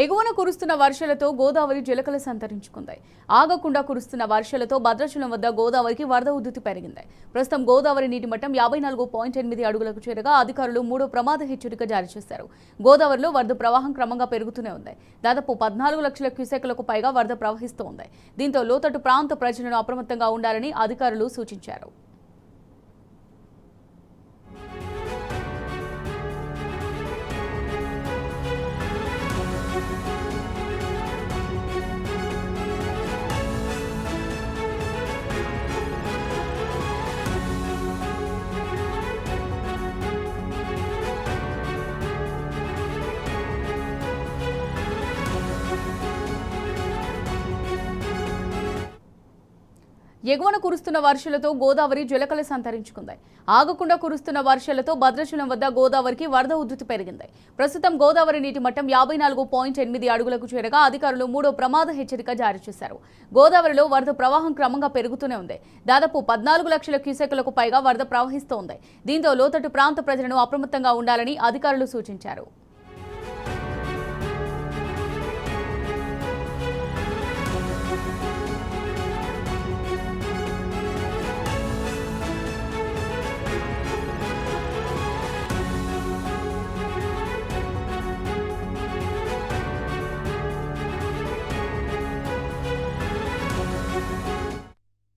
ఎగువన కురుస్తున్న వర్షాలతో గోదావరి జలకల సంతరించుకుంది. ఆగకుండా కురుస్తున్న వర్షాలతో భద్రాచలం వద్ద గోదావరికి వరద ఉధృతి పెరిగింది. ప్రస్తుతం గోదావరి నీటి మట్టం 54.8 అడుగులకు చేరగా అధికారులు 3వ ప్రమాద హెచ్చరిక జారీ చేశారు. గోదావరిలో వరద ప్రవాహం క్రమంగా పెరుగుతూనే ఉంది. దాదాపు 14 లక్షల క్యూసెక్లకు పైగా వరద ప్రవహిస్తోంది. దీంతో లోతట్టు ప్రాంత ప్రజలను అప్రమత్తంగా ఉండాలని అధికారులు సూచించారు. ఎగువన కురుస్తున్న వర్షాలతో గోదావరి జలకల సంతరించుకుంది. ఆగకుండా కురుస్తున్న వర్షాలతో భద్రాచలం వద్ద గోదావరికి వరద ఉధృతి పెరిగింది. ప్రస్తుతం గోదావరి నీటి మట్టం 54.8 అడుగులకు చేరగా అధికారులు 3వ ప్రమాద హెచ్చరిక జారీ చేశారు. గోదావరిలో వరద ప్రవాహం క్రమంగా పెరుగుతూనే ఉంది. దాదాపు 14 లక్షల క్యూసెక్లకు పైగా వరద ప్రవహిస్తోంది. దీంతో లోతట్టు ప్రాంత ప్రజలను అప్రమత్తంగా ఉండాలని అధికారులు సూచించారు.